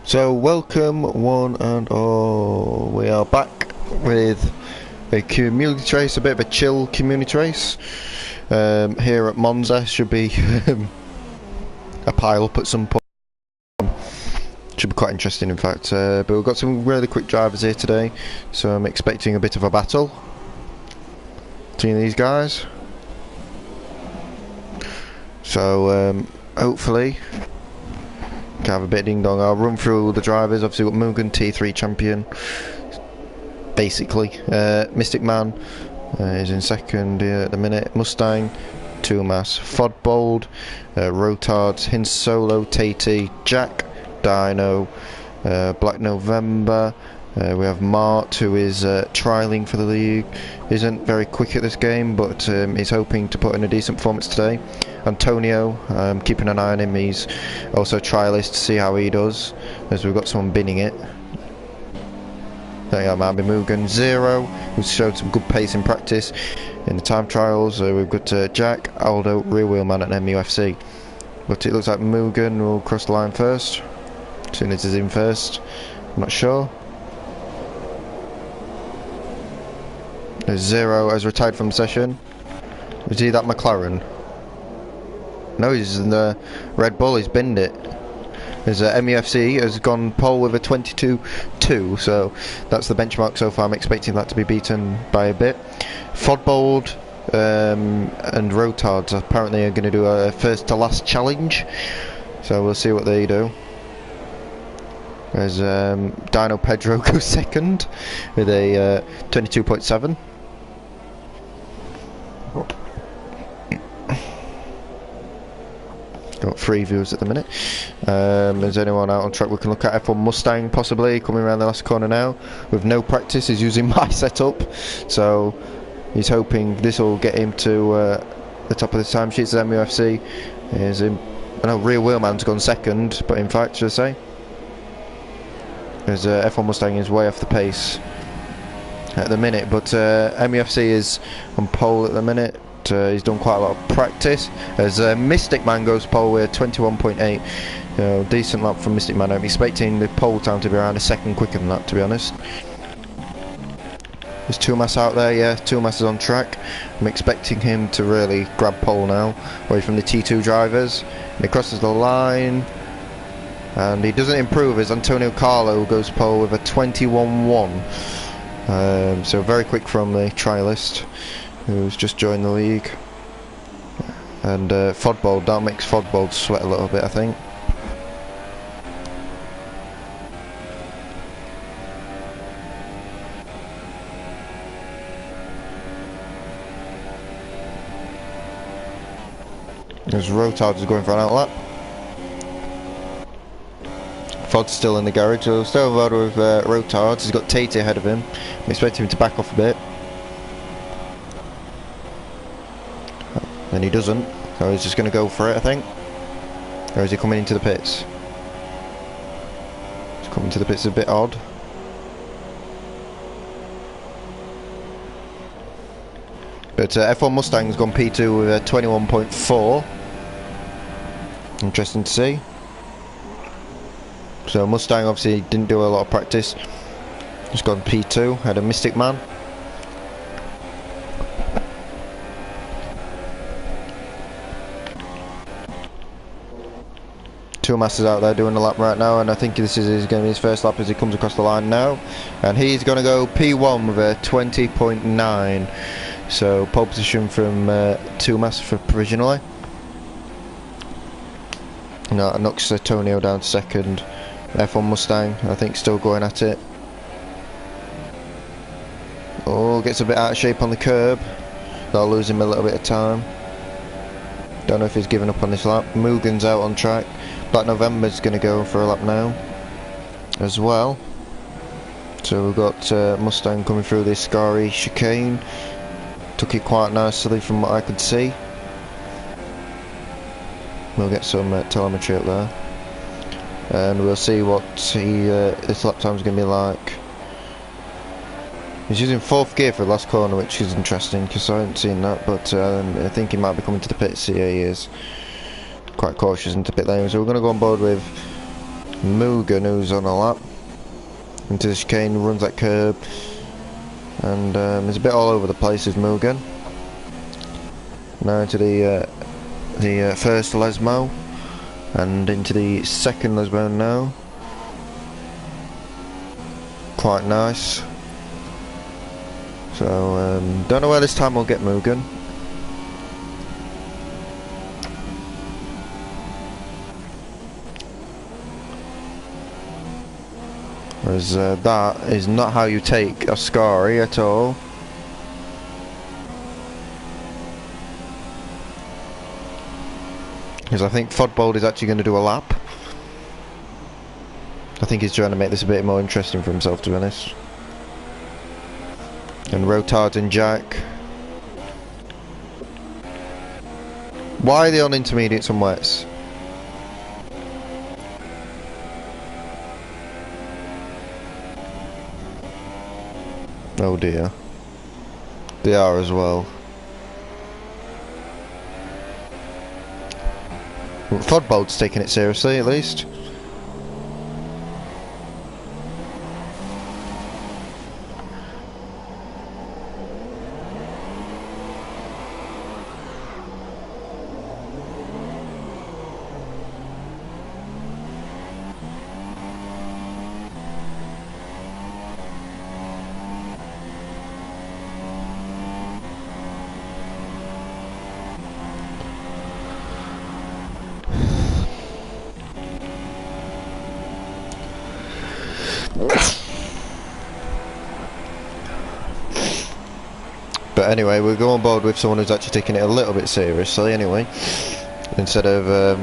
So welcome one and all, we are back with a community race, a bit of a chill community race here at Monza. Should be a pile up at some point, should be quite interesting in fact, but we've got some really quick drivers here today, so I'm expecting a bit of a battle between these guys. So hopefully have a bit of ding dong. I'll run through the drivers. Obviously, we've got Mugen, T3 champion, basically. Mystic Man is in second at the minute. Mustang, Tumas, Fodbold, Rotards, Hin Solo, Tatey, Jack, Dino, Black November. We have Mart, who is trialling for the league. Isn't very quick at this game, but is hoping to put in a decent performance today. Antonio, keeping an eye on him. He's also a trialist to see how he does, as we've got someone binning it. That might be Mugen. Zero, who's showed some good pace in practice in the time trials. We've got Jack, Aldo, Rear Wheel Man at MUFC. But it looks like Mugen will cross the line first. As soon as he's in first, I'm not sure. Zero has retired from the session. Is he that McLaren? No, he's in the Red Bull. He's binned it. His MUFC has gone pole with a 22.2, so that's the benchmark so far. I'm expecting that to be beaten by a bit. Fodbold and Rotards apparently are going to do a first to last challenge, so we'll see what they do. As Dino Pedro goes second with a 22.7. Got 3 viewers at the minute. Is anyone out on track? We can look at F1 Mustang possibly coming around the last corner now. With no practice, he's using my setup, so he's hoping this will get him to the top of the timesheets. MUFC is in. I know Rear Wheelman's gone second, but in fact, should I say, as F1 Mustang is way off the pace at the minute, but MUFC is on pole at the minute. He's done quite a lot of practice as Mystic Man goes pole with 21.8. Decent lap from Mystic Man. I'm expecting the pole time to be around a second quicker than that, to be honest. There's Tumas out there. Yeah, Tumas is on track. I'm expecting him to really grab pole now away from the T2 drivers, and he crosses the line and he doesn't improve as Antonio Carlo goes pole with a 21.1. So very quick from the trialist who's just joined the league. And Fodbold, that makes Fodbold sweat a little bit, I think. As Rotards is going for an outlap. Fod's still in the garage, so still over with Rotards. He's got Tatey ahead of him. I'm expecting him to back off a bit. And he doesn't, so he's just going to go for it, I think. Or is he coming into the pits? He's coming to the pits a bit odd. But F1 Mustang's gone P2 with a 21.4. Interesting to see. So Mustang obviously didn't do a lot of practice. Just gone P2, had a Mystic Man. Tumas is out there doing a lap right now, and I think this is going to be his first lap as he comes across the line now. And he's going to go P1 with a 20.9. So pole position from Tumas for provisionally. No, that knocks Antonio down to second. F1 Mustang, I think, still going at it. Oh, gets a bit out of shape on the curb. That'll lose him a little bit of time. Don't know if he's given up on this lap. Mugen's out on track. Black November's going to go for a lap now as well. So we've got Mustang coming through this Scary chicane. Took it quite nicely from what I could see. We'll get some telemetry up there, and we'll see what this lap time is going to be like. He's using 4th gear for the last corner, which is interesting because I haven't seen that, but I think he might be coming to the pits. Yeah, he is. Quite cautious into pit lane, so we're going to go on board with Mugen, who's on a lap. Into the chicane, runs that curb. And it's a bit all over the place with Mugen. Now into the first Lesmo. And into the second Lesmo now. Quite nice. So, don't know where this time we'll get Mugen. As that is not how you take a Ascari at all. Because I think Fodbold is actually going to do a lap. I think he's trying to make this a bit more interesting for himself, to be honest. And Rotard and Jack. Why are they on intermediates and wets? Oh dear. They are as well. Fodbold's taking it seriously, at least. But anyway, we'll go on board with someone who's actually taking it a little bit seriously anyway, instead of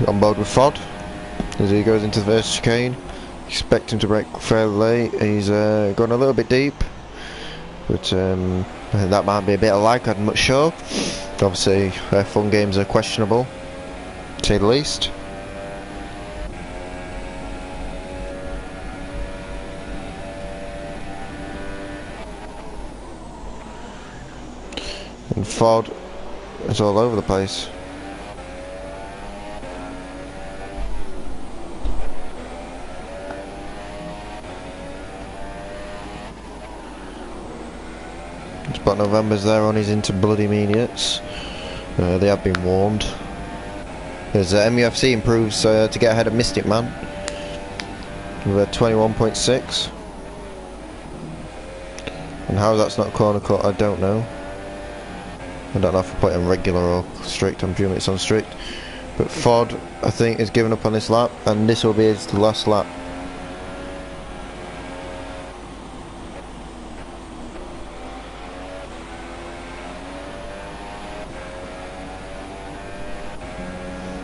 on board with Fod as he goes into the first chicane. Expect him to brake fairly late. He's gone a little bit deep, but that might be a bit of lag, I'm not sure. Obviously F1 games are questionable, to say the least. And Fod is all over the place. But November's there on his intermediates. They have been warned. As MUFC improves to get ahead of Mystic Man with a 21.6. And how that's not corner cut, I don't know. I don't know if I put it on regular or strict. I'm assuming it's on strict. But Fod, I think, has given up on this lap, and this will be his last lap.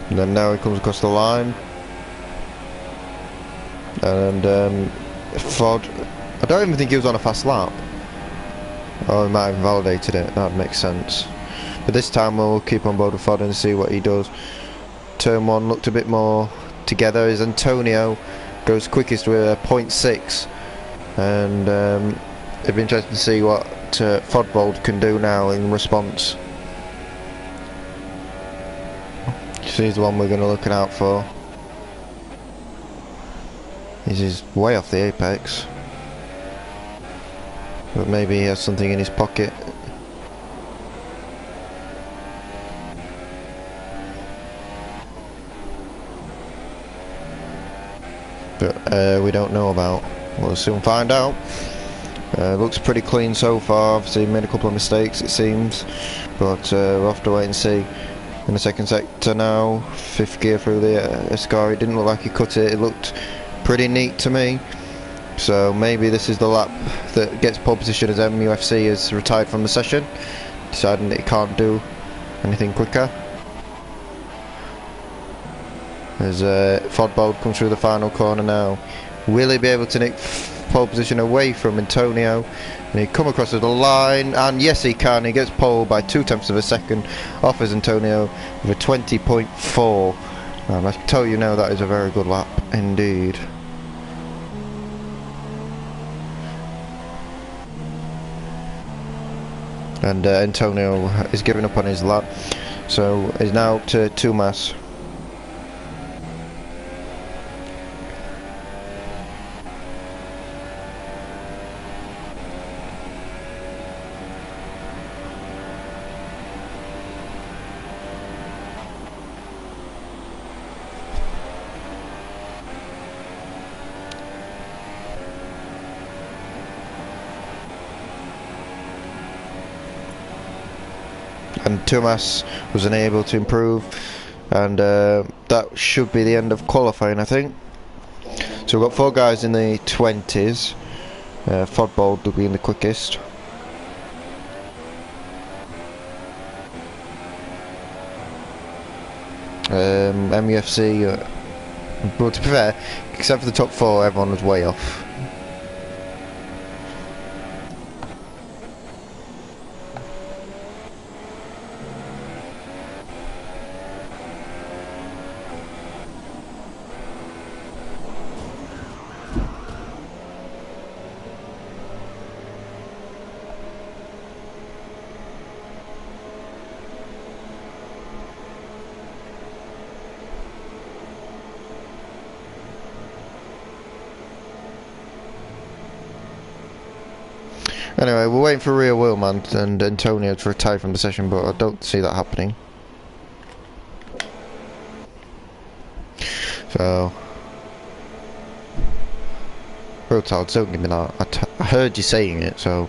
And then now he comes across the line, and Fod, I don't even think he was on a fast lap. Oh, he might have invalidated it, that makes sense. But this time we'll keep on board with Fod and see what he does. Turn 1 looked a bit more together as Antonio goes quickest with a 0.6, and it'd be interesting to see what Fodbold can do now in response. He's the one we're going to look out for. He's way off the apex, but maybe he has something in his pocket. But we don't know about. We'll soon find out. Looks pretty clean so far. Obviously made a couple of mistakes, it seems, but we'll have to wait and see. In the second sector now, 5th gear through the Ascari. It didn't look like he cut it. It looked pretty neat to me. So maybe this is the lap that gets pole position as MUFC is retired from the session, deciding that he can't do anything quicker. As Fodbold comes through the final corner now. Will he be able to nick pole position away from Antonio? And he come across the line, and yes he can. He gets pole by 0.2 of a second, offers Antonio with a 20.4. I tell you now, that is a very good lap indeed. and Antonio is giving up on his lap, so he's now up to 2 mass. And Thomas was unable to improve, and that should be the end of qualifying, I think. So we've got 4 guys in the 20s. Fodbold will be in the quickest. MUFC, but to be fair, except for the top 4, everyone was way off. Anyway, we're waiting for Rear Wheelman and Antonio to retire from the session, but I don't see that happening. So, Rotards, don't give me that. I heard you saying it, so.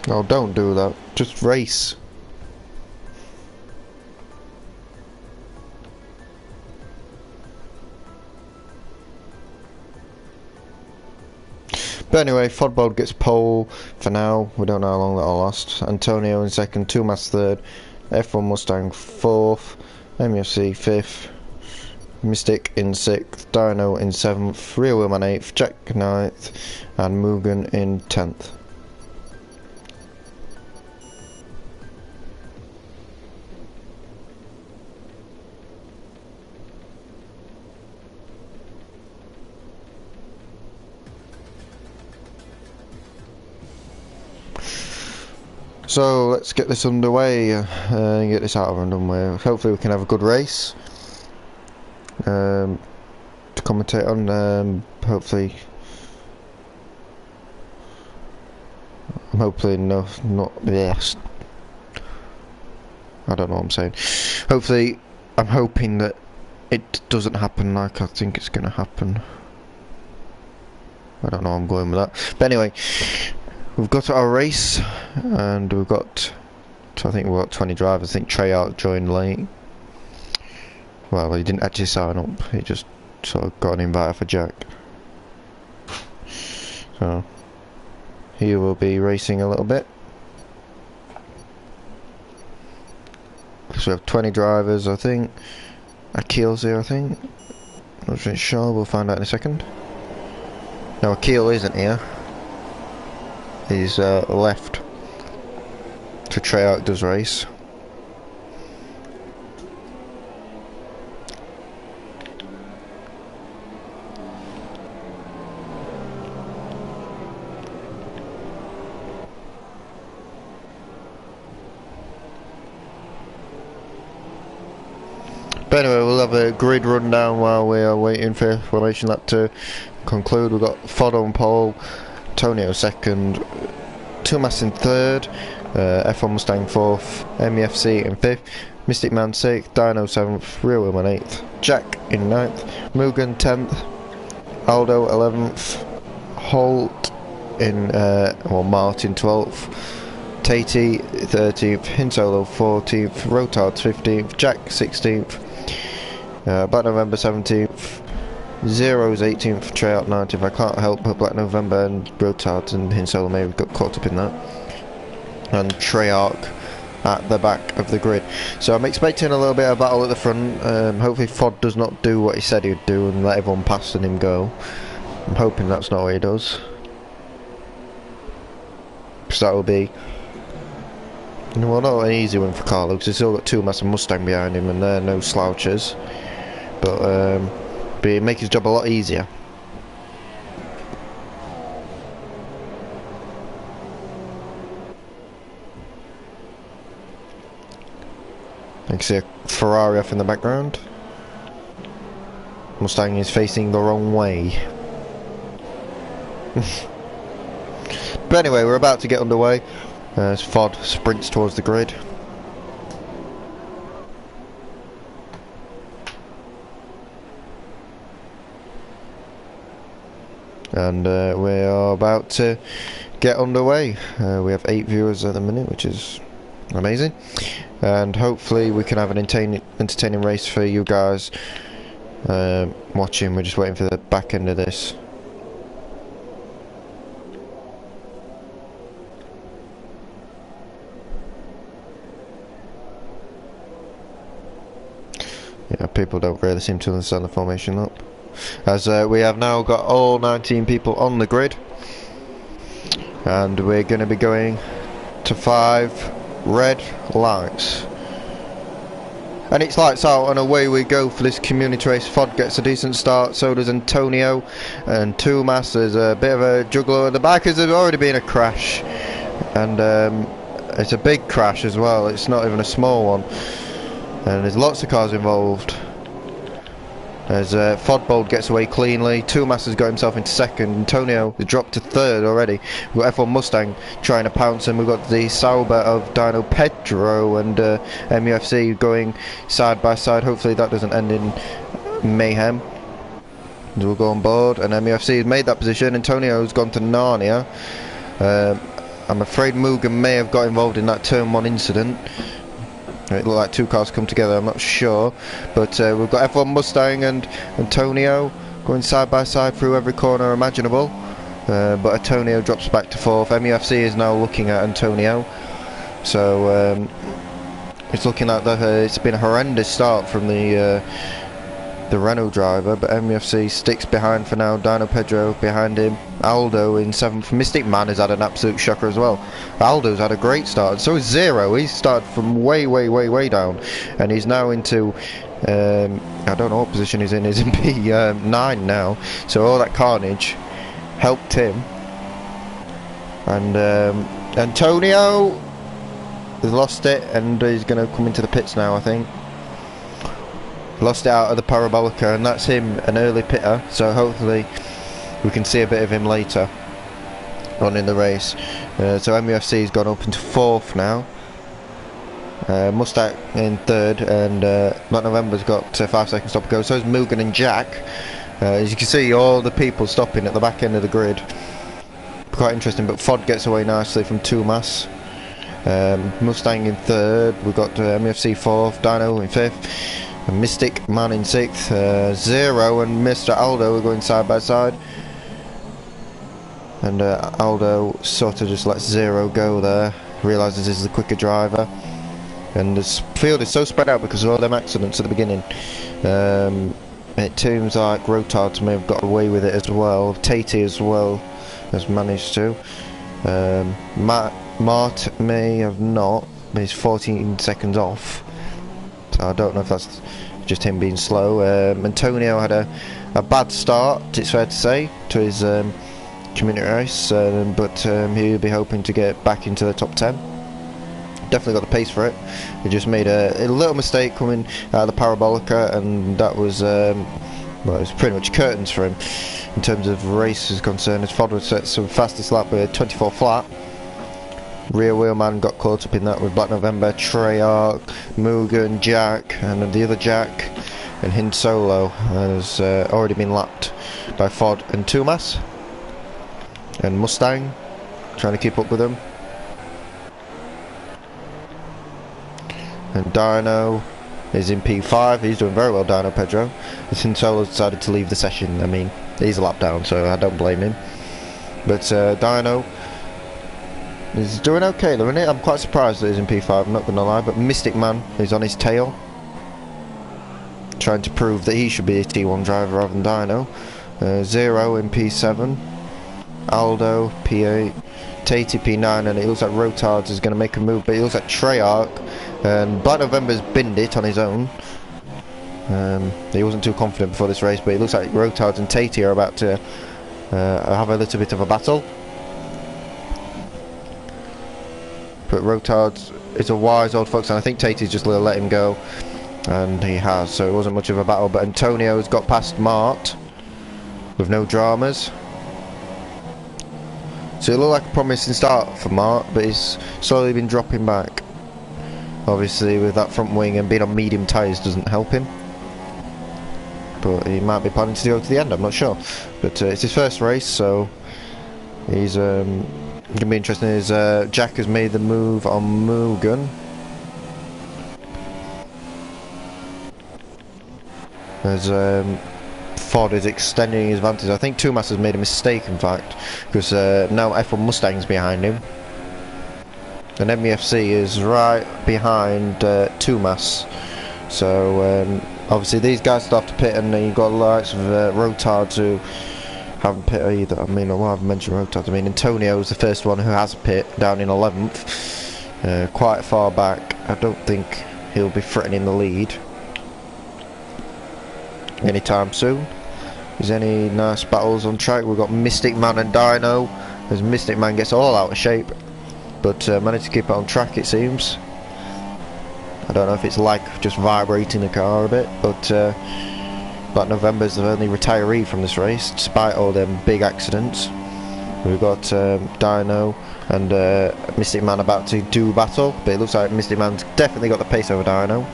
No, don't do that. Just race. But anyway, Fodbold gets pole for now. We don't know how long that'll last. Antonio in second, Tumas third, F1 Mustang fourth, MUFC 5th, Mystic in 6th, Dino in 7th, Rear Wheelman 8th, Jack 9th, and Mugen in 10th. So let's get this underway and get this out and done with. Hopefully we can have a good race to commentate on. Hopefully, I'm hoping not yes. I don't know what I'm saying. Hopefully, I'm hoping that it doesn't happen like I think it's going to happen. I don't know where I'm going with that. But anyway, we've got our race, and we've got, I think we've got 20 drivers. I think Treyarch joined late. Well, he didn't actually sign up, he just sort of got an invite for Jack. So, he will be racing a little bit. So we have 20 drivers, I think. Akil's here, I think. Not really sure, we'll find out in a second. No, Akil isn't here. He's left to Treyarch does race. But anyway, we'll have a grid rundown while we are waiting for formation lap to conclude. We've got Foddo on pole, Antonio second, Tumas in 3rd, F1 Mustang 4th, MEFC in 5th, Mystic Man 6th, Dino 7th, Real Woman 8th, Jack in 9th, Mugen 10th, Aldo 11th, Holt in, Martin 12th, Tatey 13th, Hinsolo 14th, Rotards 15th, Jack 16th, Black November 17th, Zero's 18th, Treyarch 19th. I can't help but Black November and Rotards and Hinsolo may have got caught up in that. And Treyarch at the back of the grid. So I'm expecting a little bit of battle at the front. Hopefully Fod does not do what he said he'd do and let everyone pass and him go. I'm hoping that's not what he does. Because that will be, well, not an easy one for Carlo, because he's still got 2 massive Mustang behind him and they're no slouches. But it'd make his job a lot easier. You can see a Ferrari off in the background. Mustang is facing the wrong way. But anyway, we're about to get underway as Fod sprints towards the grid. And we are about to get underway. We have 8 viewers at the minute, which is amazing. And hopefully we can have an entertaining race for you guys watching. We're just waiting for the back end of this. Yeah, people don't really seem to understand the formation up. As we have now got all 19 people on the grid. And we're going to be going to 5 red lights. And it's lights out and away we go for this community race. Fod gets a decent start, so does Antonio. And Tumas, there's a bit of a juggler at the back as there's already been a crash. And it's a big crash as well, it's not even a small one. And there's lots of cars involved. As Fodbold gets away cleanly, Tumas has got himself into 2nd, Antonio has dropped to 3rd already. We've got F1 Mustang trying to pounce him, we've got the Sauber of Dino Pedro and MUFC going side by side. Hopefully that doesn't end in mayhem. We'll go on board, and MUFC has made that position. Antonio's gone to Narnia. I'm afraid Mugen may have got involved in that turn 1 incident. It looked like 2 cars come together, I'm not sure. But we've got F1 Mustang and Antonio going side by side through every corner imaginable. But Antonio drops back to 4th. MUFC is now looking at Antonio. So it's looking like it's been a horrendous start from the Renault driver, but MUFC sticks behind for now. Dino Pedro behind him. Aldo in 7th. Mystic Man has had an absolute shocker as well. Aldo's had a great start, and so is Zero. He's started from way down, and he's now into I don't know what position he's in. He's in P9 now. So all that carnage helped him. And Antonio has lost it, and he's going to come into the pits now, I think. Lost it out of the Parabolica, and that's him, an early pitter, so hopefully we can see a bit of him later on in the race. So MUFC's gone up into 4th now. Mustang in 3rd, and Black November's got 5 seconds stop to go. So is Mugen and Jack. As you can see, all the people stopping at the back end of the grid. Quite interesting, but Fod gets away nicely from Tumas. Mustang in 3rd, we've got MUFC 4th, Dino in 5th. Mystic Man in 6th, Zero and Mr. Aldo are going side by side, and Aldo sort of just lets Zero go there, realises this is the quicker driver, and this field is so spread out because of all them accidents at the beginning. It seems like Rotards may have got away with it as well. Tatey as well has managed to. Mart may have not, but he's 14 seconds off. So I don't know if that's just him being slow. Antonio had a bad start, it's fair to say, to his community race, but he'll be hoping to get back into the top 10. Definitely got the pace for it. He just made a little mistake coming out of the Parabolica, and that was well, it was pretty much curtains for him in terms of race is concerned. As Fod would set some fastest lap with a 24 flat. Rear wheel man got caught up in that with Black November, Treyarch, Mugen, Jack, and the other Jack, and Hin Solo has already been lapped by Ford and Tumas. And Mustang trying to keep up with them. And Dino is in P5. He's doing very well, Dino Pedro. Hin Solo decided to leave the session. I mean, he's a lap down, so I don't blame him. But Dino is doing okay at the minute. I'm quite surprised that he's in P5, I'm not going to lie. But Mystic Man is on his tail, trying to prove that he should be a T1 driver rather than Dino. Zero in P7. Aldo P8. Tatey P9, and it looks like Rotards is going to make a move, but it looks like Treyarch and Black November's binned it on his own. He wasn't too confident before this race, but it looks like Rotards and Tatey are about to have a little bit of a battle. But Rotards is a wise old fox, and I think Tatey's just let him go, and he has, so it wasn't much of a battle. But Antonio's got past Mart with no dramas. So it looked like a promising start for Mart, but he's slowly been dropping back. Obviously with that front wing and being on medium tyres doesn't help him. But he might be planning to go to the end, I'm not sure. But it's his first race, so he's going to be interesting. Jack has made the move on Mugen. As Ford is extending his advantage. I think Tumas has made a mistake, in fact, because now F1 Mustang's behind him, and MEFC is right behind Tumas. So obviously these guys still have to pit, and you've got the likes of Rotards who haven't pit either. I mean, I haven't mentioned Rotards. I mean, Antonio is the first one who has pit, down in 11th, quite far back. I don't think he'll be threatening the lead anytime soon. Is any nice battles on track? We've got Mystic Man and Dino, as Mystic Man gets all out of shape, but managed to keep it on track, it seems. I don't know if it's like just vibrating the car a bit, but Black November's the only retiree from this race, despite all them big accidents. We've got Dino and Mystic Man about to do battle, but it looks like Mystic Man's definitely got the pace over Dino.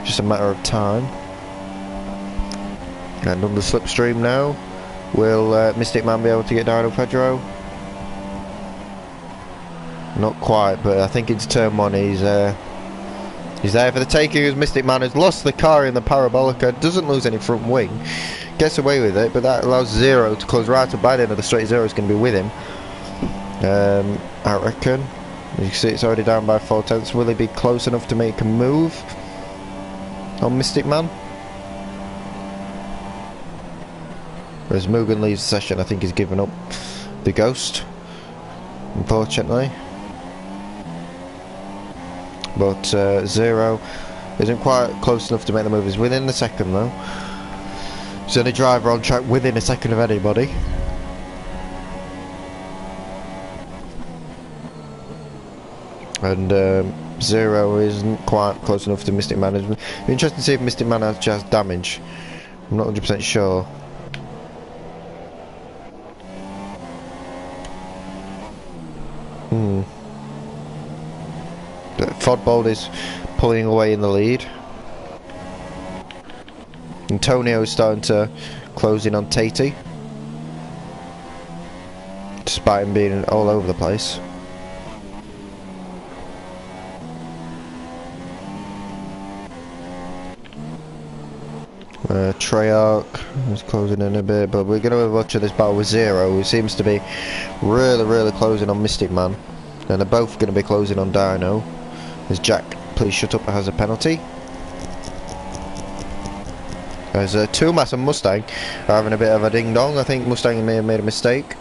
Just a matter of time. And on the slipstream now, will Mystic Man be able to get Dino Pedro? Not quite, but I think it's turn one. He's there for the taking, as Mystic Man has lost the car in the Parabolica, doesn't lose any front wing, gets away with it, but that allows Zero to close right up by the end of the straight. Zero is going to be with him, I reckon. You can see it's already down by 4/10. Will he be close enough to make a move on Mystic Man? As Mugen leaves the session, I think he's given up the ghost, unfortunately. But Zero isn't quite close enough to make the move. He's within the second though. He's the only driver on track within a second of anybody. And Zero isn't quite close enough to Mystic Man. It'd be interesting to see if Mystic Man actually has damage. I'm not 100% sure. Fodbold is pulling away in the lead. Antonio is starting to close in on Tatey, despite him being all over the place. Treyarch is closing in a bit, but we're going to watch this battle with Zero, who seems to be really closing on Mystic Man, and they're both going to be closing on Dino. As Jack, please shut up, has a penalty. As Tumas and Mustang are having a bit of a ding dong. I think Mustang may have made a mistake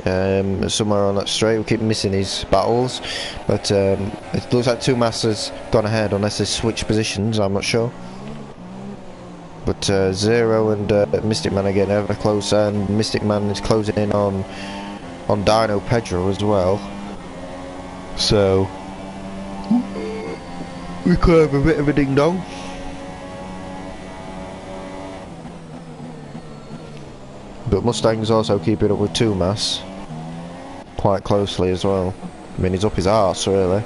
somewhere on that straight. We keep missing his battles, but it looks like Tumas has gone ahead, unless they switch positions, I'm not sure. But Zero and Mystic Man are getting ever closer, and Mystic Man is closing in on Dino Pedro as well. So we could have a bit of a ding dong. But Mustang's also keeping up with Tumas quite closely as well. I mean, he's up his arse really.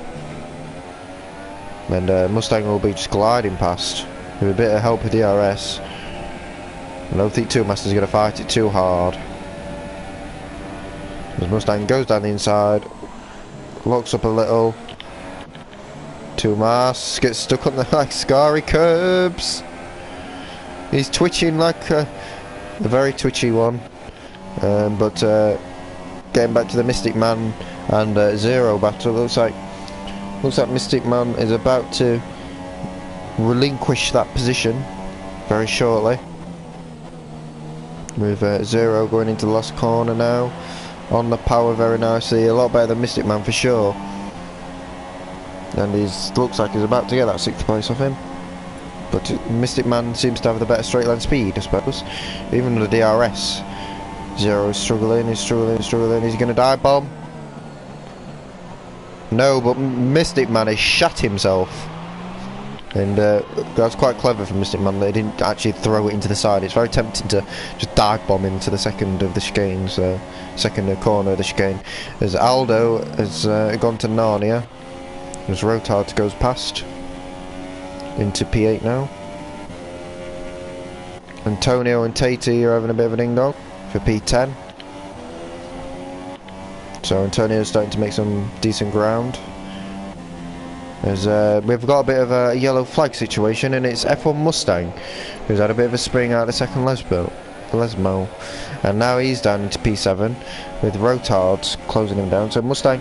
And Mustang will be just gliding past with a bit of help with the DRS. I don't think Two Masters are going to fight it too hard. As Mustang goes down the inside, locks up a little. Two Masters gets stuck on the like scarry curbs. He's twitching like a very twitchy one. But getting back to the Mystic Man and Zero battle, looks like Mystic Man is about to relinquish that position very shortly. With Zero going into the last corner now, on the power very nicely, a lot better than Mystic Man for sure. And looks like he's about to get that 6th place off him. But Mystic Man seems to have the better straight line speed, I suppose. Even the DRS. Zero is struggling, he's struggling. He's going to dive bomb. No, but Mystic Man has shat himself. And that's quite clever from Mystic Man. They didn't actually throw it into the side. It's very tempting to just dive bomb into the second of the chicanes, second corner of the chicane. As Aldo has gone to Narnia, as Rotard goes past into P8 now. Antonio and Tatey are having a bit of a ding dong for P10. So Antonio's starting to make some decent ground. As we've got a bit of a yellow flag situation, and it's F1 Mustang who's had a bit of a spring out of the second Lesmo, and now he's down into P7 with Rotards closing him down. So Mustang,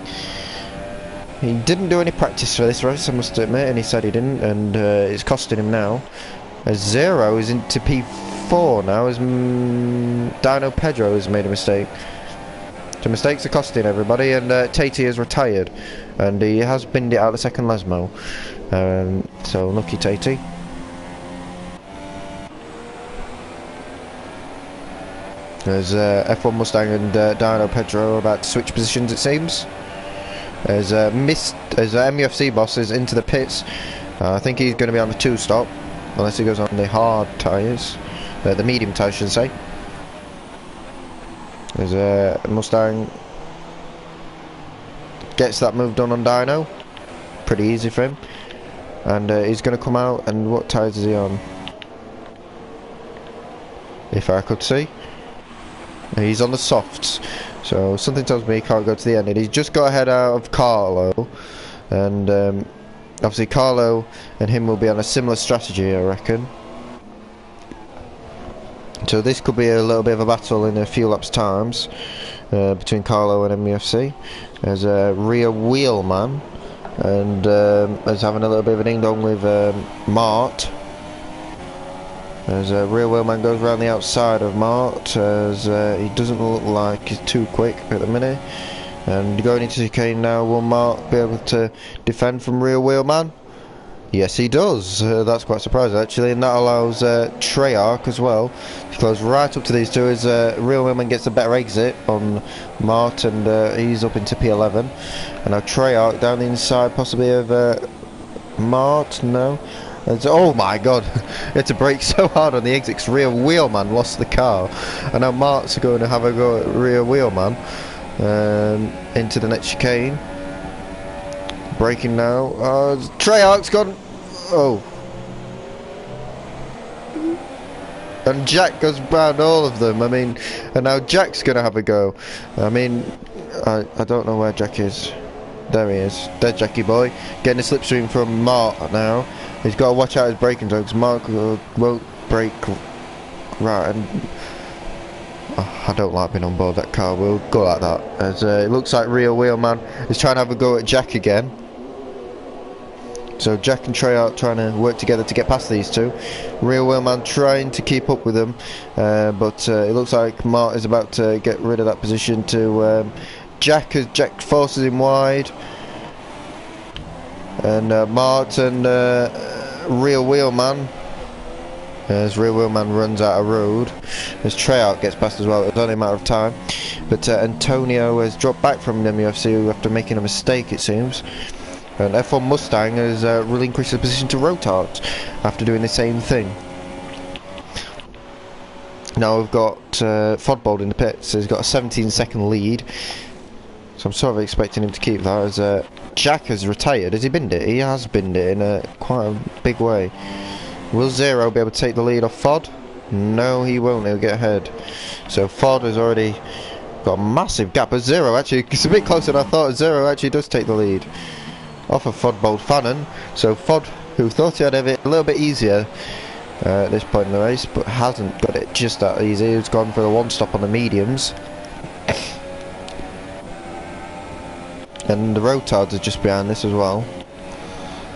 he didn't do any practice for this race, I must admit, and he said he didn't, and it's costing him now. As Zero is into P4 now, as Dino Pedro has made a mistake. So mistakes are costing everybody, and Tatey is retired, and he has binned it out of the second Lesmo. So lucky Tatey. There's F1 Mustang and Dino Pedro are about to switch positions, it seems. As MUFC boss is into the pits. I think he's going to be on the 2-stop, unless he goes on the hard tyres, the medium tyres, should I say. As Mustang gets that move done on Dino, pretty easy for him, and he's going to come out. And what tyres is he on? If I could see, he's on the softs, so something tells me he can't go to the end. And he's just got ahead out of Carlo, and obviously Carlo and him will be on a similar strategy, I reckon. So this could be a little bit of a battle in a few laps times between Carlo and MUFC, as a rear wheel man, and as having a little bit of a ding dong with Mart, as a rear wheel man goes around the outside of Mart, as he doesn't look like he's too quick at the minute. And going into the chicane now, will Mart be able to defend from rear wheel man? Yes, he does. That's quite surprising actually, and that allows Treyarch as well to close right up to these two, as Real Wheelman gets a better exit on Mart, and he's up into P11. And now Treyarch down the inside possibly of Mart. No. Oh my god, it's a brake so hard on the exit because Rear Wheelman lost the car, and now Mart's going to have a go at Rear Wheelman into the next chicane. Braking now. Treyarch's gone. Oh. And Jack goes round all of them. I mean, and now Jack's going to have a go. I mean, I don't know where Jack is. There he is. There's Jackie boy. Getting a slipstream from Mark now. He's got to watch out his braking zone because Mark won't brake right. And I don't like being on board that car. We'll go like that. As it looks like Rear Wheelman is trying to have a go at Jack again. So Jack and Trey are trying to work together to get past these two. Real Wheelman trying to keep up with them, but it looks like Mart is about to get rid of that position to Jack, as Jack forces him wide. And Mart and Real Wheelman, as Real Wheelman runs out of road, as Treyarch gets past as well. It's only a matter of time. But Antonio has dropped back from the MUFC after making a mistake, it seems. And F1 Mustang has relinquished the position to Rotart after doing the same thing. Now we've got Fodbold in the pits, so he's got a 17-second lead. So I'm sort of expecting him to keep that as Jack has retired. Has he binned it? He has binned it in quite a big way. Will Zero be able to take the lead off Fod? No, he won't. He'll get ahead. So Fod has already got a massive gap. But Zero actually, it's a bit closer than I thought. Zero actually does take the lead off of Fod Bold Fannon. So Fod, who thought he had it a little bit easier at this point in the race, but hasn't got it just that easy. He's gone for the one stop on the mediums. And the rotards are just behind this as well.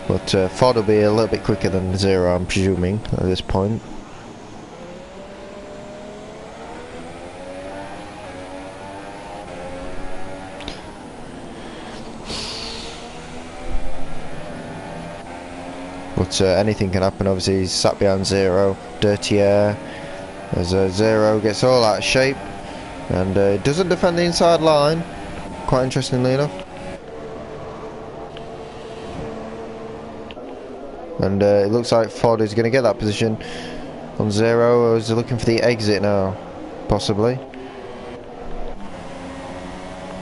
But Ford will be a little bit quicker than Zero, I'm presuming, at this point. But anything can happen. Obviously he's sat behind Zero. Dirty air as Zero gets all out of shape and doesn't defend the inside line, quite interestingly enough. And it looks like Ford is going to get that position on Zero, or is he looking for the exit now? Possibly.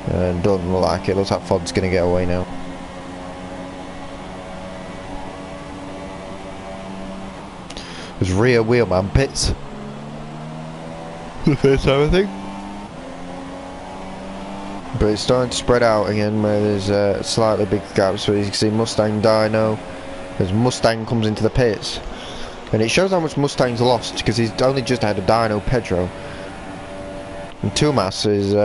Doesn't look like it. Looks like Ford's going to get away now. There's rear wheelman pits. The first time, I think. But it's starting to spread out again where there's slightly big gaps. So you can see Mustang Dyno as Mustang comes into the pits. And it shows how much Mustang's lost because he's only just had a Dyno Pedro. And Tumas is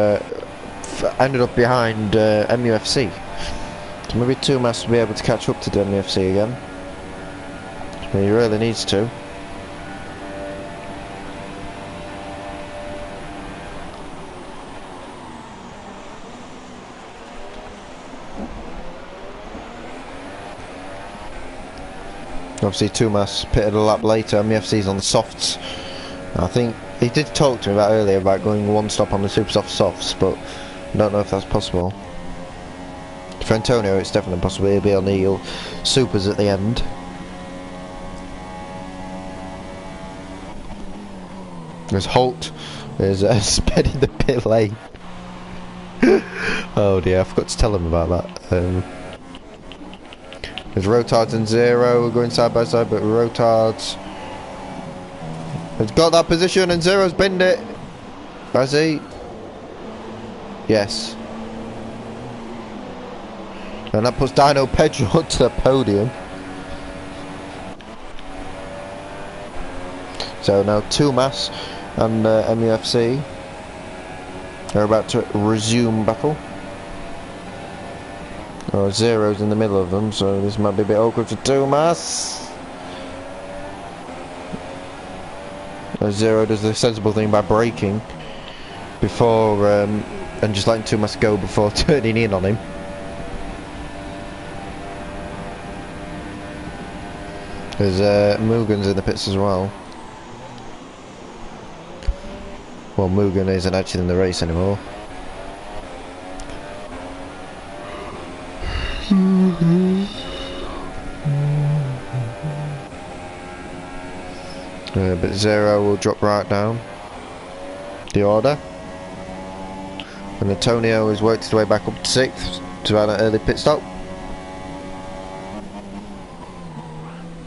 ended up behind MUFC. So maybe Tumas will be able to catch up to the MUFC again. But he really needs to. Obviously Tumas pitted a lap later. MUFC's on the softs. I think he did talk to me about earlier about going one stop on the super soft softs, but I don't know if that's possible. For Antonio it's definitely possible. He'll be on the supers at the end. There's Holt is sped in the pit lane. Oh dear, I forgot to tell him about that. There's Rotards and Zero going side by side, but Rotards has got that position and Zero's binned it. Has he? Yes. And that puts Dyno Pedro to the podium. So now Tumas and MUFC are about to resume battle. Oh, Zero's in the middle of them, so this might be a bit awkward for Tumas. Zero does the sensible thing by braking before and just letting Tumas go before turning in on him. There's Mugen's in the pits as well. Well, Mugen isn't actually in the race anymore. But Zero will drop right down the order, and Antonio has worked his way back up to 6th to have an early pit stop.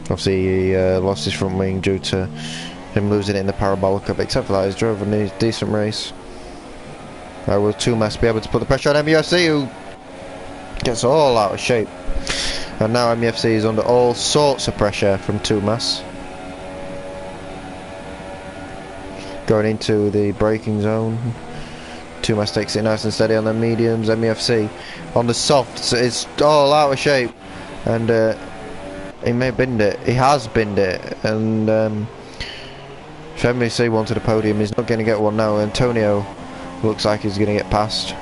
Obviously he lost his front wing due to him losing it in the Parabolica, but except for that he's driven a decent race. Will Tumas be able to put the pressure on MUFC, who gets all out of shape, and now MUFC is under all sorts of pressure from Tumas. Going into the braking zone, Tumas takes it nice and steady on the mediums. MUFC on the softs is all out of shape, and he may have binned it. He has binned it, and if MUFC wanted a podium, he's not going to get one now. Antonio looks like he's going to get past.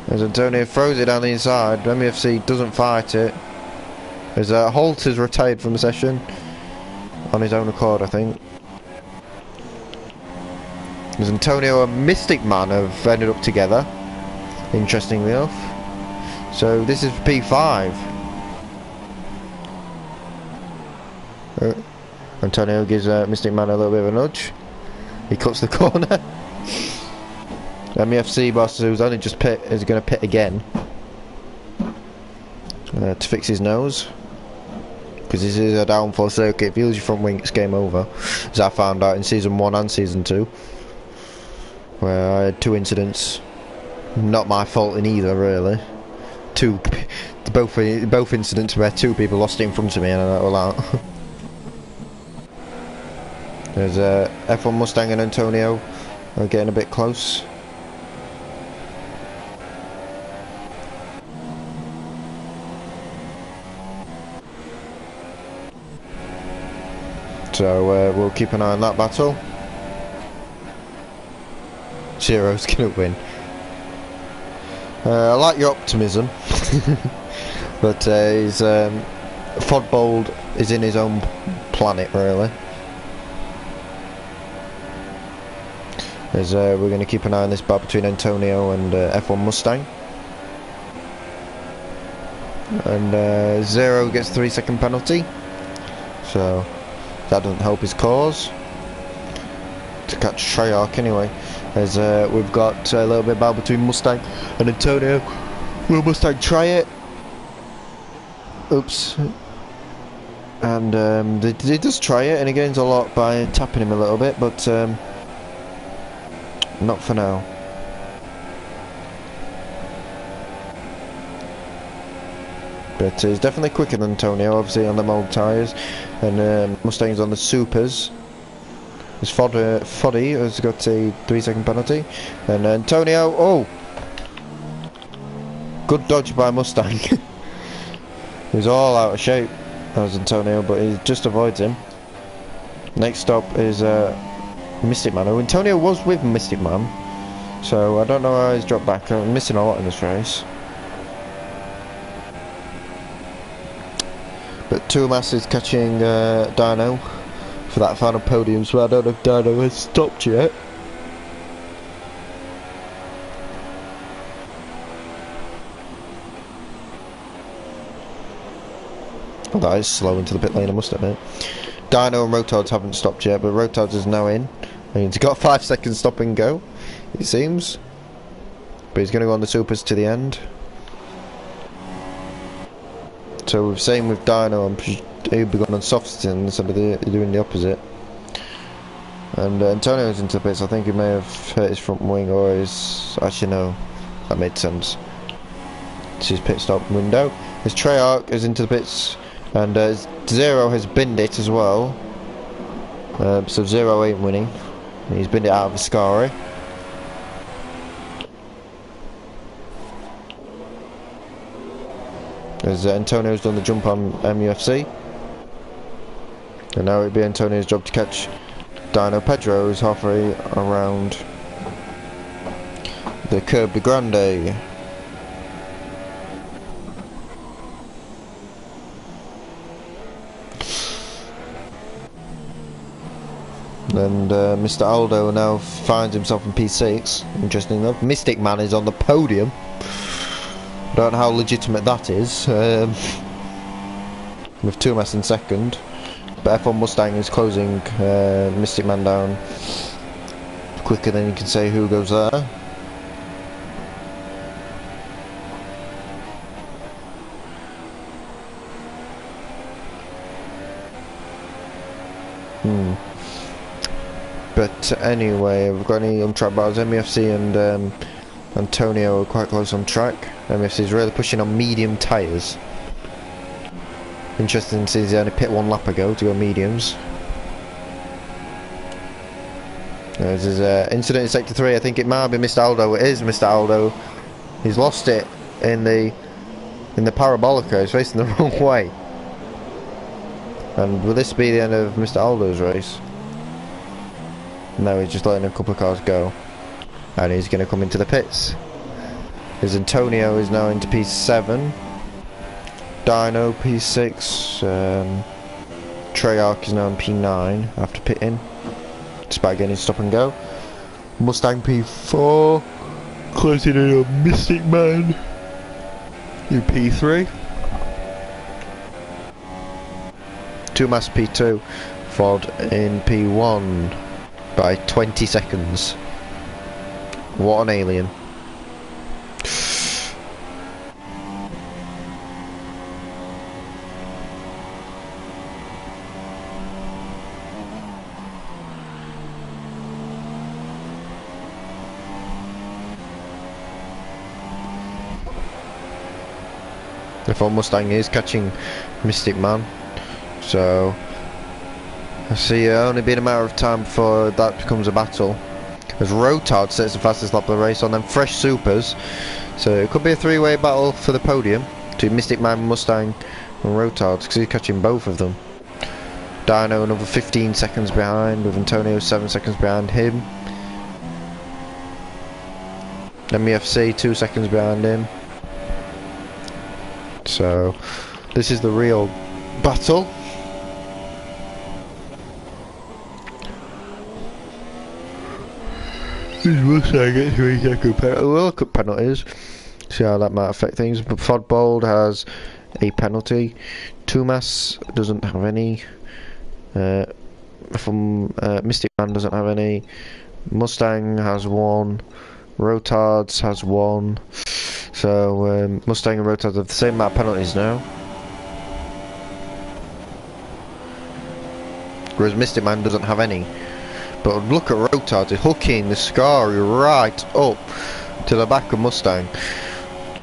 As Antonio throws it down the inside, MUFC doesn't fight it. As Holt is retired from the session on his own accord, I think. As Antonio and Mystic Man have ended up together, interestingly enough. So this is P5. Antonio gives Mystic Man a little bit of a nudge. He cuts the corner. MEFC boss, who's only just pit, is going to pit again to fix his nose, because this is a downforce circuit. If you lose your front wing, it's game over, as I found out in season 1 and season 2, where I had 2 incidents. Not my fault in either, really. Both incidents where 2 people lost it in front of me and I all out. There's F1 Mustang and Antonio are getting a bit close. So we'll keep an eye on that battle. Zero's gonna win. I like your optimism, but his Fodbold is in his own planet, really. As we're going to keep an eye on this battle between Antonio and F1 Mustang. And Zero gets a 3-second penalty, so that doesn't help his cause. To catch Treyarch anyway. As we've got a little bit of battle between Mustang and Antonio. Will Mustang try it? Oops. And he does try it, and he gains a lot by tapping him a little bit, but not for now. But he's definitely quicker than Antonio, obviously on the mould tyres, and Mustang's on the supers. His Foddy has got a 3-second penalty, and Antonio, oh! Good dodge by Mustang. He's all out of shape, as Antonio, but he just avoids him. Next stop is Mystic Man. Antonio was with Mystic Man, so I don't know how he's dropped back. I'm missing a lot in this race. But Tuomas is catching Dino for that final podium, so I don't know if Dino has stopped yet. Oh, that is slow into the pit lane, I must admit. Dino and Rotards haven't stopped yet, but Rotards is now in. And he's got 5 seconds stop and go, it seems. But he's going to go on the supers to the end. So we've same with Dino, he'll be going on softs instead of doing the opposite. And Antonio's into the pits. I think he may have hurt his front wing, or his... Actually no, that made sense. It's his pit stop window. His Treyarch is into the pits, and Zero has binned it as well. So Zero ain't winning. He's binned it out of Ascari. As Antonio's done the jump on MUFC. And now it'd be Antonio's job to catch Dino Pedro, who's halfway around the Curb de Grande. And Mr. Aldo now finds himself in P6, interesting enough. Mystic Man is on the podium. I don't know how legitimate that is. With Tuomas in second. But F1 Mustang is closing Mystic Man down quicker than you can say who goes there. But anyway, we've got any on-track battles. MEFC and Antonio are quite close on track. MEFC is really pushing on medium tyres. Interesting since he only pit 1 lap ago to go mediums. There's his incident in sector 3. I think it might be Mr. Aldo. It is Mr. Aldo. He's lost it in the parabolica. He's facing the wrong way. And will this be the end of Mr. Aldo's race? No, he's just letting a couple of cars go. And he's going to come into the pits. His Antonio is now into P7. Dino P6. Treyarch is now in P9 after pitting. Despite getting stop and go. Mustang P4. Closing in on Mystic Man in P3. Tuomas P2. Ford in P1 by 20 seconds. What an alien. The Ford Mustang is catching Mystic Man, so I see it only being a matter of time before that becomes a battle, as Rotard sets the fastest lap of the race on them fresh supers, so it could be a three-way battle for the podium between Mystic Man, Mustang and Rotard, because he's catching both of them. Dino another 15 seconds behind, with Antonio 7 seconds behind him. MEFC 2 seconds behind him. So this is the real battle. This Mustang gets 3 second penalty. We'll look at penalties, see how that might affect things. But Ford Bold has a penalty. Tumas doesn't have any. Mystic Man doesn't have any. Mustang has 1. Rotards has 1. So Mustang and Rotards have the same amount of penalties now. Whereas Mystic Man doesn't have any. But look at Rotards, he's hooking the Scar right up to the back of Mustang.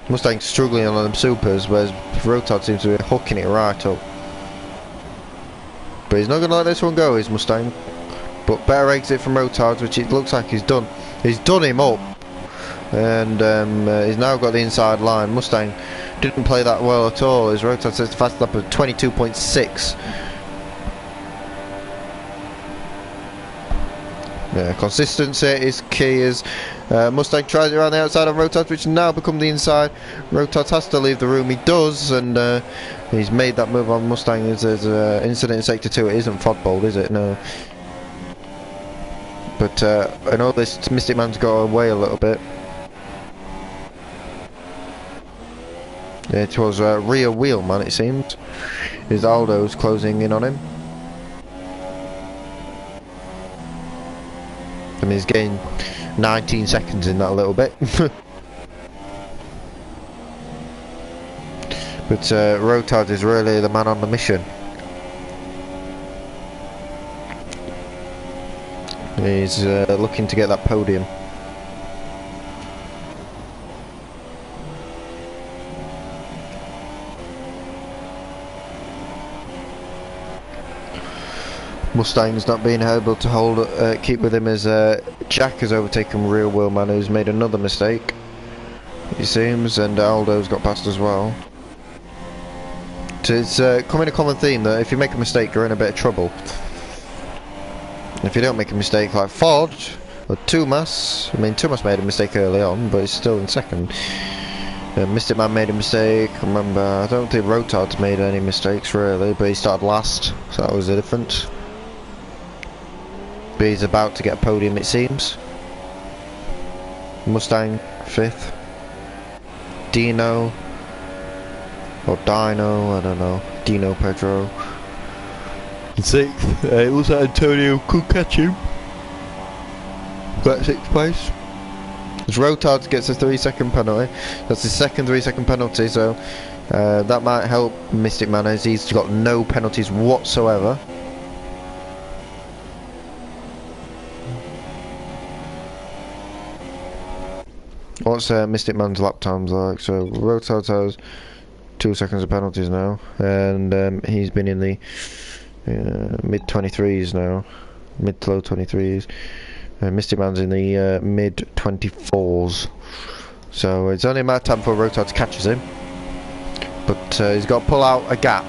Mustang's struggling on them supers, whereas Rotard seems to be hooking it right up. But he's not going to let this one go, is Mustang. But better exit from Rotards, which it looks like he's done. He's done him up. And he's now got the inside line. Mustang didn't play that well at all. His Rotard sets the fastest lap of 22.6. Yeah, consistency is key as Mustang tries it around the outside of Rotard, which now become the inside. Rotard has to leave the room, he does, and he's made that move on Mustang. There's an incident in sector 2, it isn't Fodbold, is it? No. But I know this Mystic Man's got away a little bit. It was a rear wheel man, it seemed. His Aldo's closing in on him. I mean, he's gained 19 seconds in that little bit. But Rotard is really the man on the mission. He's looking to get that podium. Mustang's not being able to hold, keep with him as Jack has overtaken Real Wheelman, who's made another mistake, it seems, and Aldo's got past as well. So it's becoming a common theme that if you make a mistake, you're in a bit of trouble. If you don't make a mistake like Ford or Tumas, I mean Tumas made a mistake early on, but he's still in second. Mystic Man made a mistake. Remember, I don't think Rotard's made any mistakes really, but he started last, so that was the difference. But he's about to get a podium, it seems. Mustang 5th. Dino or Dino, I don't know. Dino Pedro 6th. It looks like Antonio could catch him. Got 6th place. As Rotard gets a 3-second penalty. That's his second 3-second penalty, so that might help Mystic Man as he's got no penalties whatsoever. What's Mystic Man's lap times like? So Rotard has 2 seconds of penalties now, and he's been in the mid 23s now, mid to low 23s. Mystic Man's in the mid 24s, so it's only a matter of time before Rotard catches him. But he's got to pull out a gap.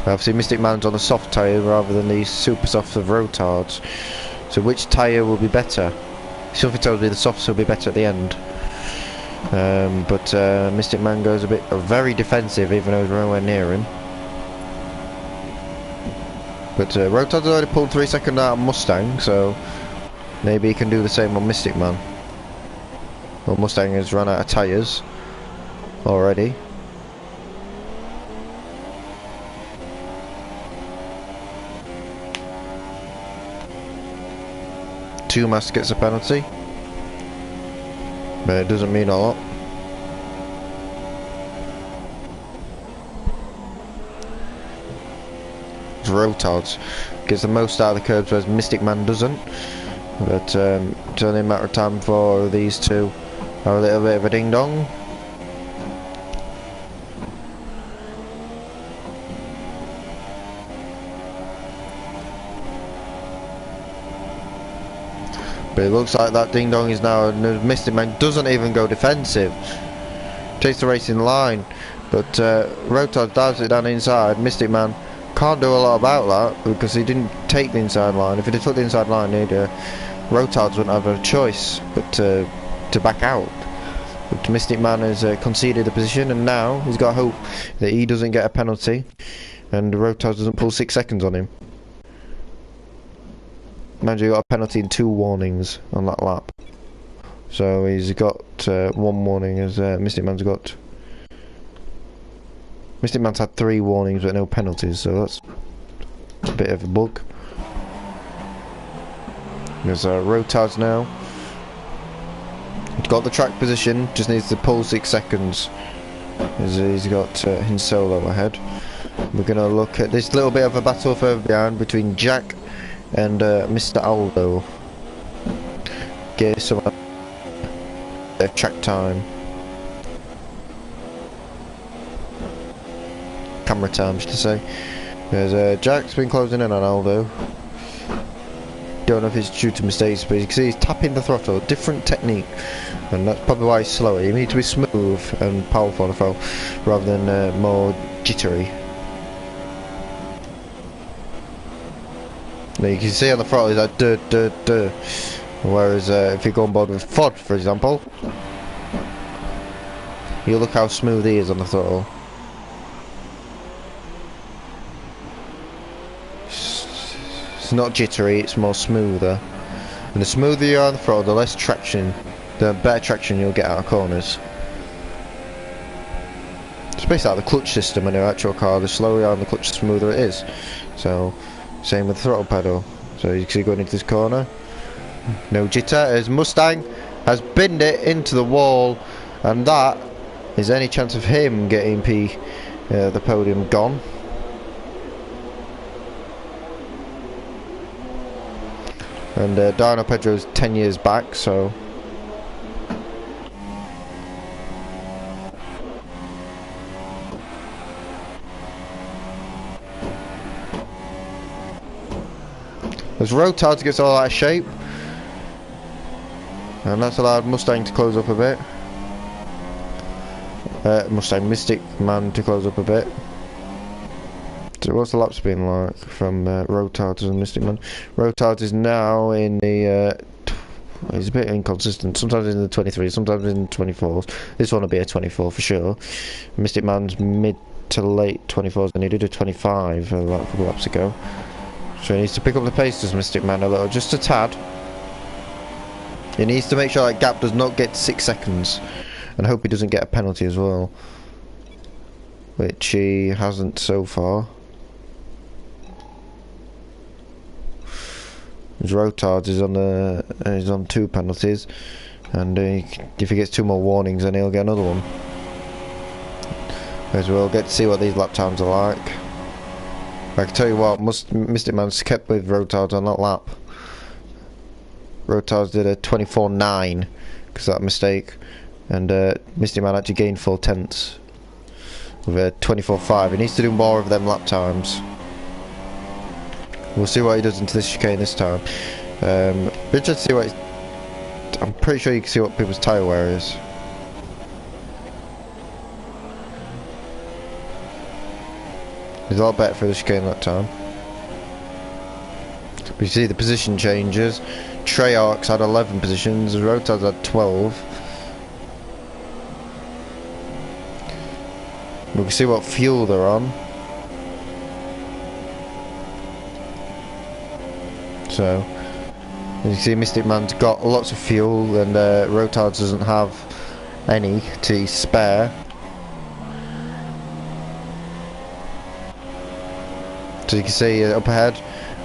Obviously Mystic Man's on a soft tyre rather than the super soft of Rotards. So which tyre will be better? Something tells me the softs will be better at the end. But Mystic Man goes a bit very defensive, even though he's nowhere near him. But Rotard's already pulled 3 seconds out of Mustang, so maybe he can do the same on Mystic Man. Well, Mustang has run out of tyres already. 2 masks gets a penalty, but it doesn't mean a lot. Rotards gets the most out of the curbs, whereas Mystic Man doesn't. But it's only a matter of time before these two have a little bit of a ding dong. But it looks like that ding dong is now. Mystic Man doesn't even go defensive. Takes the racing line, but Rotard dives it down inside. Mystic Man can't do a lot about that because he didn't take the inside line. If he took the inside line, Rotards wouldn't have a choice but to back out. But Mystic Man has conceded the position, and now he's got hope that he doesn't get a penalty and Rotards doesn't pull 6 seconds on him. Mind you, he got a penalty and 2 warnings on that lap. So he's got 1 warning, as Mystic Man's got. Mystic Man's had 3 warnings but no penalties, so that's a bit of a bug. There's Rotards now. He's got the track position, just needs to pull 6 seconds. As he's got Hinsolo ahead. We're going to look at this little bit of a battle further behind between Jack and Mr. Aldo. Get some track time. Camera time, should I say. There's Jack's been closing in on Aldo. Don't know if it's due to mistakes, but you can see he's tapping the throttle, different technique, and that's probably why he's slower. You need to be smooth and powerful on the throttle rather than more jittery. Now you can see on the throttle he's like duh duh duh, whereas if you go on board with Ford, for example, you look how smooth he is on the throttle. It's not jittery, it's more smoother. And the smoother you are on the throttle, the less traction, the better traction you'll get out of corners. It's basically like the clutch system in your actual car. The slower you are on the clutch, the smoother it is. So, same with the throttle pedal. So you can see going into this corner. No jitter, as Mustang has binned it into the wall, and that is any chance of him getting the podium gone. And Dino Pedro's 10 years back, so as Rotards gets all out of shape, and that's allowed Mustang to close up a bit. Mystic Man to close up a bit. So what's the laps been like from Rotards and Mystic Man? Rotards is now in the he's a bit inconsistent, sometimes in the 23, sometimes in the 24s. This one will be a 24 for sure. Mystic Man's mid to late 24s, and he did a 25 a couple laps ago. So he needs to pick up the pace, does Mystic Man, a little, just a tad. He needs to make sure that gap does not get 6 seconds, and hope he doesn't get a penalty as well, which he hasn't so far. His Rotards is on 2 penalties, and if he gets 2 more warnings, then he'll get another one. As we'll get to see what these lap times are like. I can tell you what, Mystic Man's kept with Rotards on that lap. Rotards did a 24.9 because of that mistake, and Mystic Man actually gained 4 tenths with a 24.5. He needs to do more of them lap times. We'll see what he does into this chicane this time. But just see what I'm pretty sure you can see what people's tyre wear is. He's a lot better for the chicane that time. But you see the position changes. Treyarch's had 11 positions, Rotards had 12. We can see what fuel they're on. So, as you see, Mystic Man's got lots of fuel, and Rotards doesn't have any to spare. So you can see up ahead,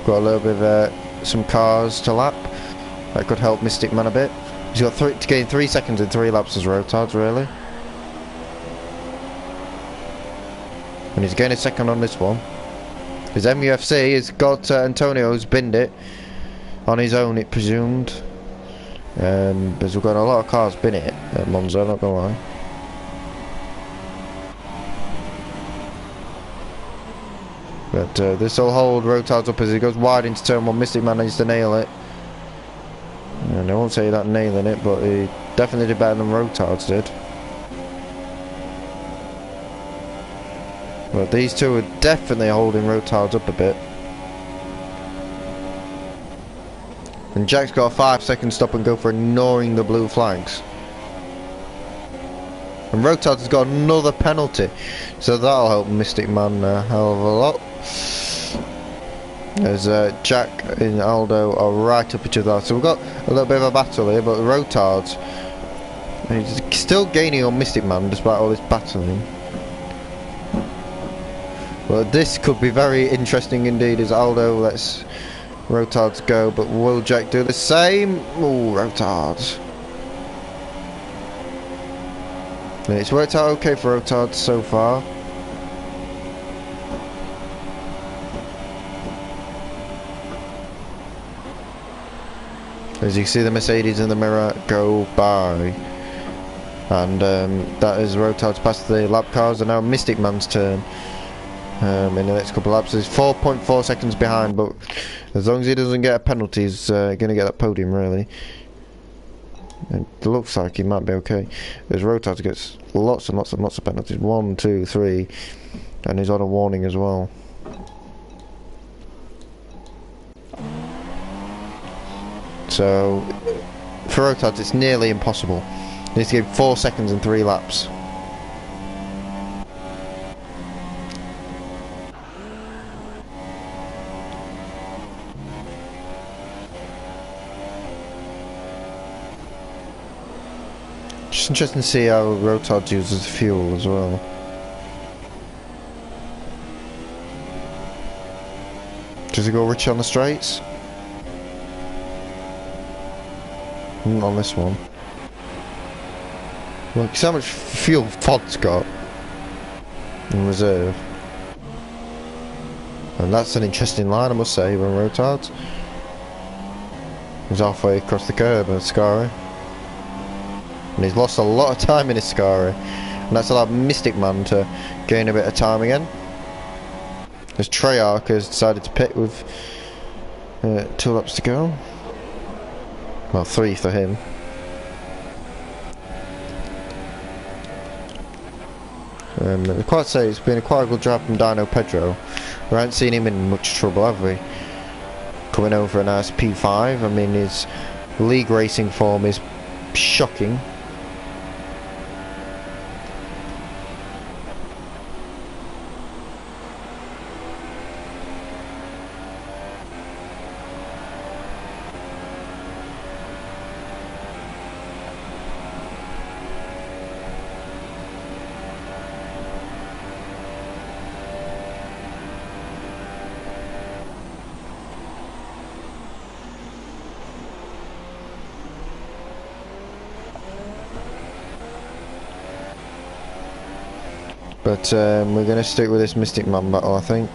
got a little bit of some cars to lap. That could help Mystic Man a bit. He's got to gain 3 seconds in 3 laps as Rotards, really. And he's gaining a second on this one. His MUFC has got Antonio's binned it on his own, it presumed. Because we've got a lot of cars bin it at Monza, not gonna lie. But this will hold Rotards up as he goes wide into turn 1. Mystic Man needs to nail it. And I won't say that nailing it, but he definitely did better than Rotards did. But these two are definitely holding Rotards up a bit. And Jack's got a 5-second stop and go for ignoring the blue flags. And Rotards has got another penalty, so that'll help Mystic Man a hell of a lot. As Jack and Aldo are right up each other, so we've got a little bit of a battle here. But Rotards, he's still gaining on Mystic Man despite all this battling. Well, this could be very interesting indeed as Aldo lets Rotards go, but will Jack do the same? Ooh, Rotards. And it's worked out okay for Rotards so far. As you see the Mercedes in the mirror go by. And that is Rotards past the lap cars, and now Mystic Man's turn. In the next couple of laps, he's 4.4 seconds behind, but as long as he doesn't get a penalty, he's going to get that podium, really. It looks like he might be okay. As Rotards gets lots and lots and lots of penalties. 1, 2, 3, and he's on a warning as well. So, for Rotards, it's nearly impossible. He needs to give 4 seconds in 3 laps. Just interesting to see how Rotards uses fuel as well. Does he go rich on the straights? Not on this one. Look, see how much fuel Fod's got in reserve. And that's an interesting line, I must say, when Rotards. He's halfway across the curb in Ascari. And he's lost a lot of time in Ascari. And that's allowed Mystic Man to gain a bit of time again. As Treyarch has decided to pit with 2 laps to go. Well, 3 for him. I'd quite say it's been quite a good job from Dino Pedro. We haven't seen him in much trouble, have we? Coming over a nice P5. I mean, his league racing form is shocking. But we're going to stick with this Mystic Man battle, I think.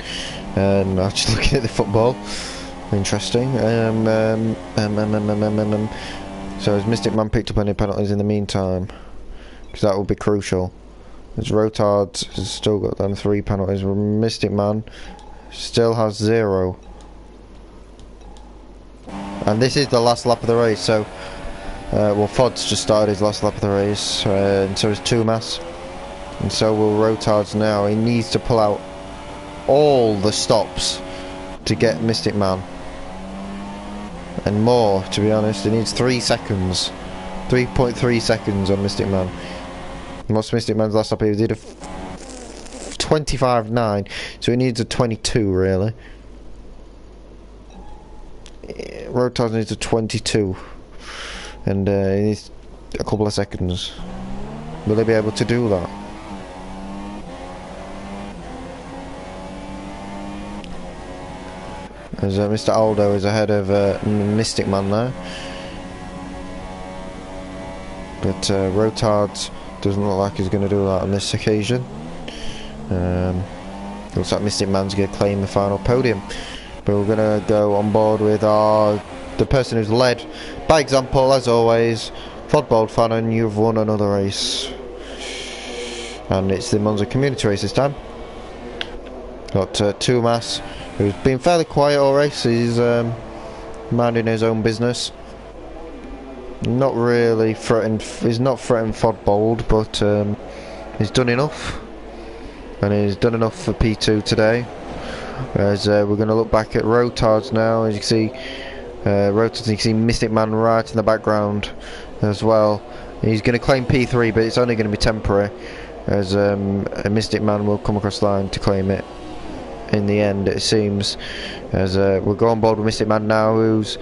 And I'm just looking at the football. Interesting. So has Mystic Man picked up any penalties in the meantime? Because that will be crucial. As Rotards has still got them 3 penalties. Mystic Man still has 0. And this is the last lap of the race, so... well, Fod's just started his last lap of the race, and so is Tumas. And so will Rotards now. He needs to pull out all the stops to get Mystic Man. And more, to be honest. He needs 3 seconds. 3.3 seconds on Mystic Man. What's Mystic Man's last lap? He did a 25.9. So he needs a 22, really. Rotards needs a 22. And he needs a couple of seconds. Will he be able to do that? As Mr. Aldo is ahead of Mystic Man there. but Rotard doesn't look like he's going to do that on this occasion. Looks like Mystic Man's going to claim the final podium, but we're going to go on board with the person who's led by example, as always, Fodbold Fannin. You've won another race, and it's the Monza Community Race this time. Got Tumas, who's been fairly quiet all race. He's minding his own business. Not really threatened. He's not threatened Fodbold, but he's done enough, and he's done enough for P2 today. As we're going to look back at Rotards now, as you can see, Rotards, you can see Mystic Man right in the background as well. He's going to claim P3, but it's only going to be temporary, as a Mystic Man will come across the line to claim it in the end, it seems. As we'll go on board with Mystic Man now, who's